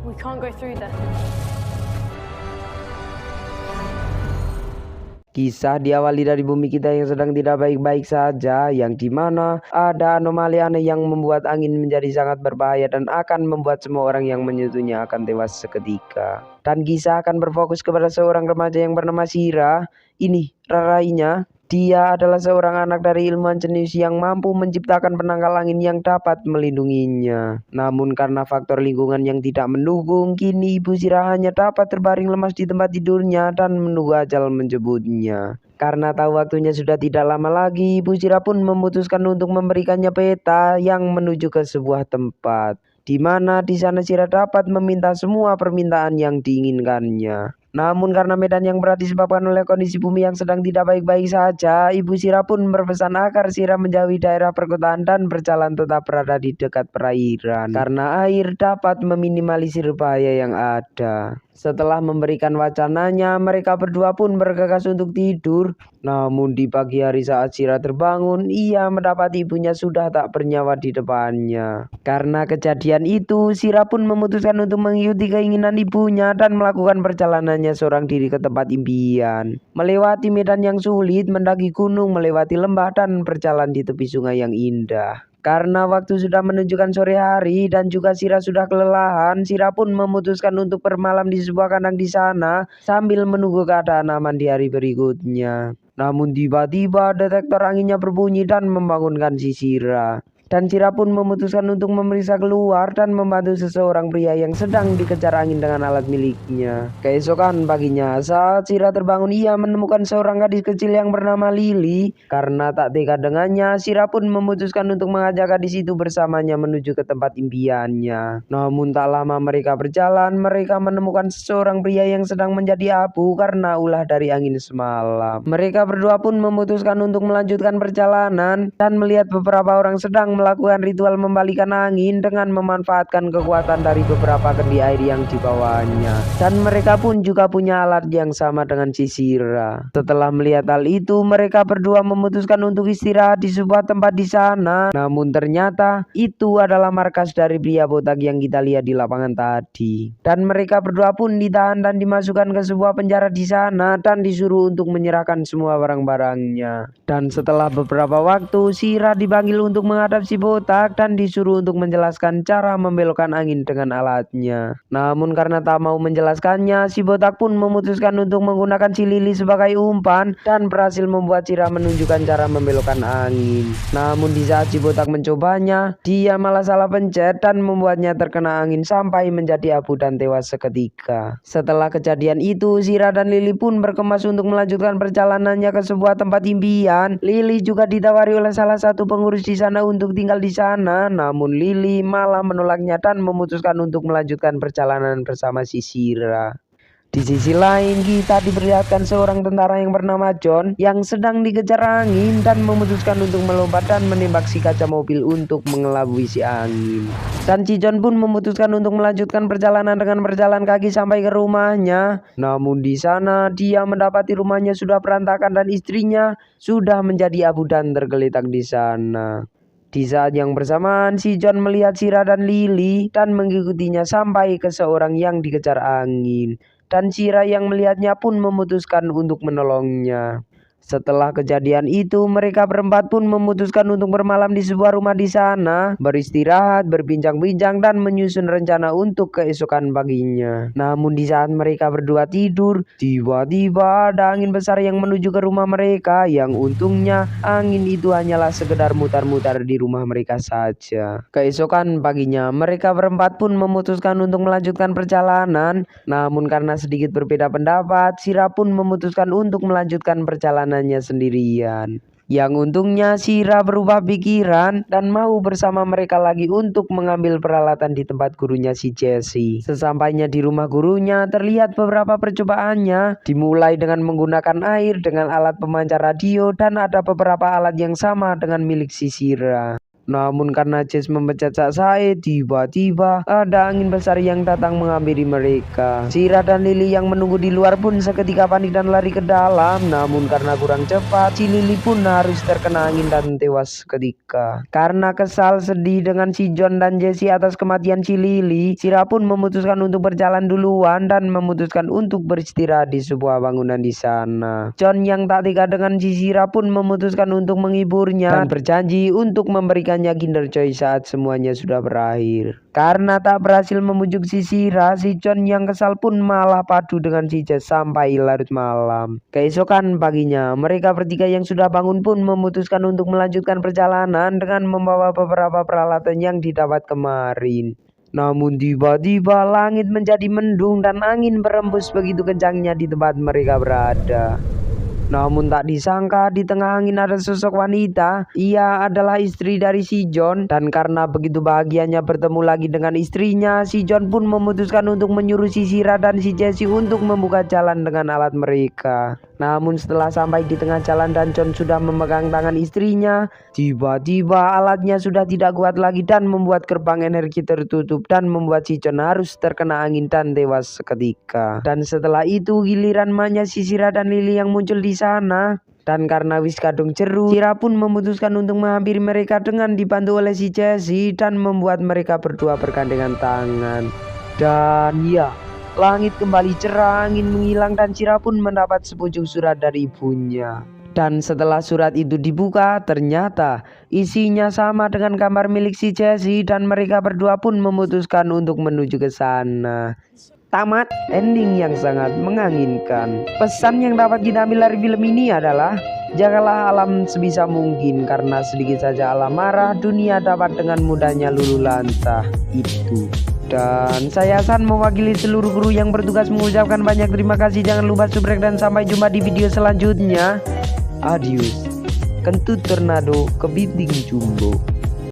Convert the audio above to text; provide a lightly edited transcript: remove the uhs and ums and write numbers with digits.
We can't go through there. Kisah diawali dari bumi kita yang sedang tidak baik-baik saja, yang dimana ada anomali aneh yang membuat angin menjadi sangat berbahaya dan akan membuat semua orang yang menyentuhnya akan tewas seketika. Dan kisah akan berfokus kepada seorang remaja yang bernama Shira. Ini rarainya. Dia adalah seorang anak dari ilmuwan jenius yang mampu menciptakan penangkal angin yang dapat melindunginya. Namun karena faktor lingkungan yang tidak mendukung, kini ibu Shira hanya dapat terbaring lemas di tempat tidurnya dan menunggu ajal menjemputnya. Karena tahu waktunya sudah tidak lama lagi, ibu Shira pun memutuskan untuk memberikannya peta yang menuju ke sebuah tempat, di mana di sana Shira dapat meminta semua permintaan yang diinginkannya. Namun karena medan yang berat disebabkan oleh kondisi bumi yang sedang tidak baik-baik saja, ibu Shira pun berpesan agar Shira menjauhi daerah perkotaan dan berjalan tetap berada di dekat perairan, karena air dapat meminimalisir bahaya yang ada. Setelah memberikan wacananya, mereka berdua pun bergegas untuk tidur. Namun di pagi hari saat Shira terbangun, ia mendapati ibunya sudah tak bernyawa di depannya. Karena kejadian itu, Shira pun memutuskan untuk mengikuti keinginan ibunya dan melakukan perjalanannya seorang diri ke tempat impian. Melewati medan yang sulit, mendaki gunung, melewati lembah, dan berjalan di tepi sungai yang indah. Karena waktu sudah menunjukkan sore hari dan juga Shira sudah kelelahan, Shira pun memutuskan untuk bermalam di sebuah kandang di sana sambil menunggu keadaan aman di hari berikutnya. Namun tiba-tiba detektor anginnya berbunyi dan membangunkan si Shira. Dan Shira pun memutuskan untuk memeriksa keluar dan membantu seseorang pria yang sedang dikejar angin dengan alat miliknya. Keesokan paginya, saat Shira terbangun, ia menemukan seorang gadis kecil yang bernama Lily. Karena tak tega dengannya, Shira pun memutuskan untuk mengajak gadis itu bersamanya menuju ke tempat impiannya. Namun tak lama mereka berjalan, mereka menemukan seseorang pria yang sedang menjadi abu karena ulah dari angin semalam. Mereka berdua pun memutuskan untuk melanjutkan perjalanan dan melihat beberapa orang sedang melakukan ritual membalikan angin dengan memanfaatkan kekuatan dari beberapa kendi air yang dibawanya. Dan mereka pun juga punya alat yang sama dengan si Shira. Setelah melihat hal itu, mereka berdua memutuskan untuk istirahat di sebuah tempat di sana. Namun ternyata itu adalah markas dari pria botak yang kita lihat di lapangan tadi. Dan mereka berdua pun ditahan dan dimasukkan ke sebuah penjara di sana dan disuruh untuk menyerahkan semua barang-barangnya. Dan setelah beberapa waktu, Shira dipanggil untuk menghadap si botak dan disuruh untuk menjelaskan cara membelokkan angin dengan alatnya. Namun karena tak mau menjelaskannya, si botak pun memutuskan untuk menggunakan si Lily sebagai umpan dan berhasil membuat Shira menunjukkan cara membelokkan angin. Namun di saat si botak mencobanya, dia malah salah pencet dan membuatnya terkena angin sampai menjadi abu dan tewas seketika. Setelah kejadian itu, Shira dan Lily pun berkemas untuk melanjutkan perjalanannya ke sebuah tempat impian. Lily juga ditawari oleh salah satu pengurus di sana untuk tinggal di sana, namun Lily malah menolaknya dan memutuskan untuk melanjutkan perjalanan bersama si Shira. Di sisi lain, kita diperlihatkan seorang tentara yang bernama John yang sedang dikejar angin dan memutuskan untuk melompat dan menembak si kaca mobil untuk mengelabui si angin. Dan si John pun memutuskan untuk melanjutkan perjalanan dengan berjalan kaki sampai ke rumahnya. Namun di sana dia mendapati rumahnya sudah berantakan dan istrinya sudah menjadi abu dan tergeletak di sana. Di saat yang bersamaan, si John melihat Shira dan Lily dan mengikutinya sampai ke seorang yang dikejar angin. Dan Shira yang melihatnya pun memutuskan untuk menolongnya. Setelah kejadian itu, mereka berempat pun memutuskan untuk bermalam di sebuah rumah di sana, beristirahat, berbincang-bincang, dan menyusun rencana untuk keesokan paginya. Namun di saat mereka berdua tidur, tiba-tiba ada angin besar yang menuju ke rumah mereka, yang untungnya angin itu hanyalah sekedar mutar-mutar di rumah mereka saja. Keesokan paginya, mereka berempat pun memutuskan untuk melanjutkan perjalanan. Namun karena sedikit berbeda pendapat, Shira pun memutuskan untuk melanjutkan perjalanan sendirian. Yang untungnya Shira berubah pikiran dan mau bersama mereka lagi untuk mengambil peralatan di tempat gurunya si Jessie. Sesampainya di rumah gurunya, terlihat beberapa percobaannya, dimulai dengan menggunakan air dengan alat pemancar radio dan ada beberapa alat yang sama dengan milik si Shira. Namun karena Chase memecat Sae, tiba-tiba ada angin besar yang datang menghampiri mereka. Sira dan Lily yang menunggu di luar pun seketika panik dan lari ke dalam. Namun karena kurang cepat, si Lily pun harus terkena angin dan tewas seketika. Karena kesal sedih dengan si John dan Jesse atas kematian si Lily, Sira pun memutuskan untuk berjalan duluan dan memutuskan untuk beristirahat di sebuah bangunan di sana. John yang tak tega dengan si Sira pun memutuskan untuk menghiburnya dan berjanji untuk memberikan Kinder Joy saat semuanya sudah berakhir. Karena tak berhasil membujuk si Sira, si John yang kesal pun malah padu dengan si Jess sampai larut malam. Keesokan paginya, mereka bertiga yang sudah bangun pun memutuskan untuk melanjutkan perjalanan dengan membawa beberapa peralatan yang didapat kemarin. Namun tiba-tiba langit menjadi mendung dan angin berembus begitu kencangnya di tempat mereka berada. Namun tak disangka di tengah angin ada sosok wanita. Ia adalah istri dari si John, dan karena begitu bahagianya bertemu lagi dengan istrinya, si John pun memutuskan untuk menyuruh si Sira dan si Jesse untuk membuka jalan dengan alat mereka. Namun setelah sampai di tengah jalan dan John sudah memegang tangan istrinya, tiba-tiba alatnya sudah tidak kuat lagi dan membuat gerbang energi tertutup dan membuat si John harus terkena angin dan tewas seketika. Dan setelah itu giliran emaknya si Sira dan Lily yang muncul di sana. Dan karena wis kadung ceru, Sira pun memutuskan untuk menghampiri mereka dengan dibantu oleh si Jesse dan membuat mereka berdua bergandengan tangan. Dan ya, langit kembali cerah, angin menghilang dan Sira pun mendapat sepucuk surat dari ibunya. Dan setelah surat itu dibuka, ternyata isinya sama dengan kamar milik si Jesse dan mereka berdua pun memutuskan untuk menuju ke sana. Tamat, ending yang sangat menganginkan. Pesan yang dapat kita ambil dari film ini adalah jagalah alam sebisa mungkin, karena sedikit saja alam marah, dunia dapat dengan mudahnya luluh lantah. Itu. Dan saya Hasan mewakili seluruh kru yang bertugas mengucapkan banyak terima kasih. Jangan lupa subscribe dan sampai jumpa di video selanjutnya. Adios. Kentut tornado kebiting jumbo.